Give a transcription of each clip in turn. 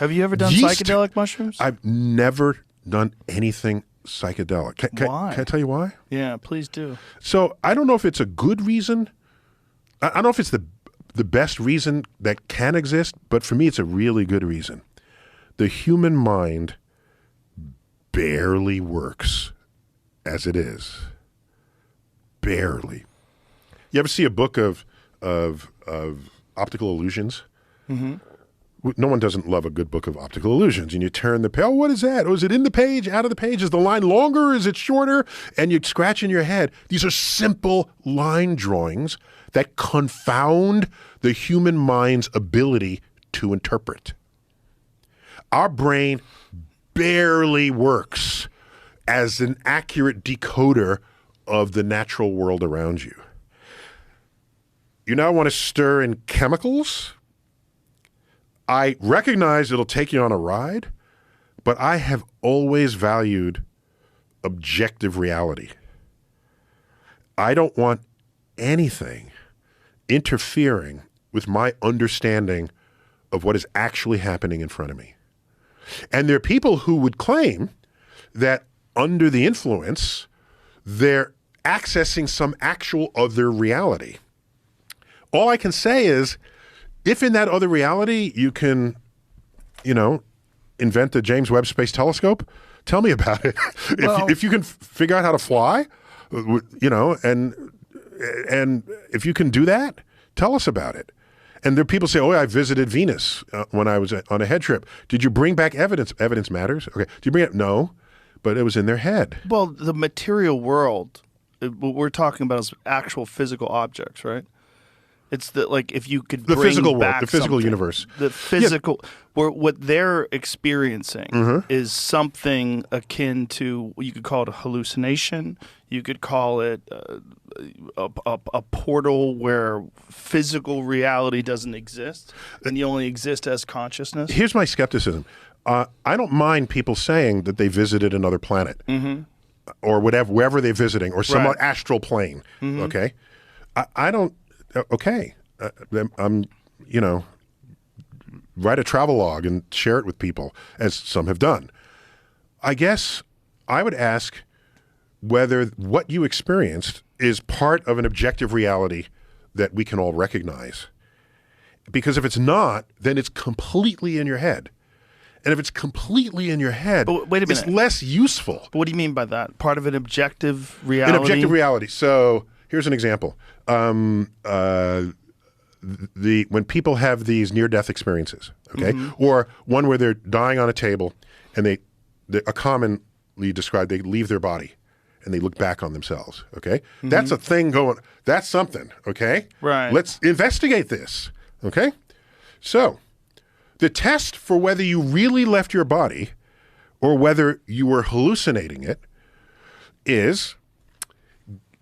Have you ever done Yeast. psychedelic mushrooms? I've never done anything psychedelic. Why? Can I tell you why? Yeah, please do. So I don't know if it's a good reason. I don't know if it's the best reason that can exist, but for me, it's a really good reason. The human mind barely works as it is. Barely. You ever see a book of optical illusions? Mm-hmm. No one doesn't love a good book of optical illusions. And you turn the page, oh, what is that? Oh, is it in the page, out of the page? Is the line longer? Is it shorter? And you scratch in your head. These are simple line drawings that confound the human mind's ability to interpret. Our brain barely works as an accurate decoder of the natural world around you. You now want to stir in chemicals? I recognize it'll take you on a ride, but I have always valued objective reality. I don't want anything interfering with my understanding of what is actually happening in front of me. And there are people who would claim that under the influence, they're accessing some actual other reality. All I can say is, if in that other reality you can, invent the James Webb Space Telescope, tell me about it. If you can figure out how to fly, and if you can do that, tell us about it. And there are people say, oh, I visited Venus when I was on a head trip. Did you bring back evidence? Evidence matters. Okay. Did you bring it? No, but it was in their head. Well, the material world, what we're talking about is actual physical objects, right? It's if you could bring physical back world, the physical something, universe. The physical, what they're experiencing is something akin to, you could call it a hallucination. You could call it a portal where physical reality doesn't exist and you only exist as consciousness. Here's my skepticism. I don't mind people saying that they visited another planet or whatever, wherever they're visiting, or some astral plane. Okay, I don't. Okay, write a travelogue and share it with people, as some have done. I guess I would ask whether what you experienced is part of an objective reality that we can all recognize. Because if it's not, then it's completely in your head. And if it's completely in your head, wait a minute, it's less useful. What do you mean by that? Part of an objective reality? An objective reality. So here's an example. When people have these near-death experiences, okay, or one where they're dying on a table, and they commonly described, they leave their body and they look back on themselves. Okay, that's a thing going. That's something. Okay, right. Let's investigate this. Okay, so the test for whether you really left your body or whether you were hallucinating it is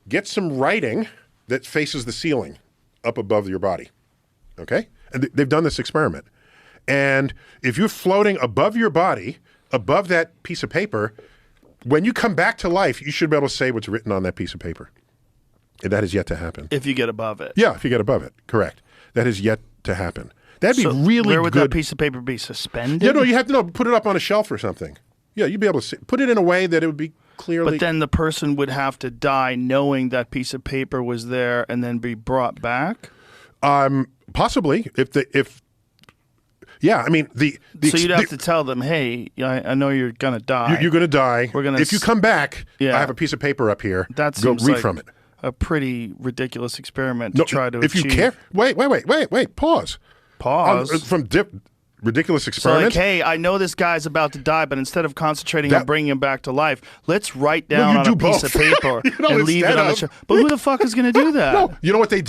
get some writing that faces the ceiling up above your body, okay? And they've done this experiment. And if you're floating above your body, above that piece of paper, when you come back to life, you should be able to say what's written on that piece of paper. And that is yet to happen. If you get above it. Yeah, if you get above it, correct. That is yet to happen. That'd be really good. Where would that piece of paper be suspended? Yeah, no, you have to put it up on a shelf or something. Yeah, you'd be able to put it in a way that it would be clearly. But then the person would have to die knowing that piece of paper was there and then be brought back? Possibly. Yeah, I mean, so you'd have to tell them, hey, I know you're going to die. You're going to die. If you come back, I have a piece of paper up here. That Go seems read like from it. A pretty ridiculous experiment to try to if achieve. You care, wait, pause. From ridiculous experiment. So hey, I know this guy's about to die, but instead of concentrating on bringing him back to life, let's write down on a piece of paper and leave it on the shelf. But who the fuck is going to do that? No, you know what they did?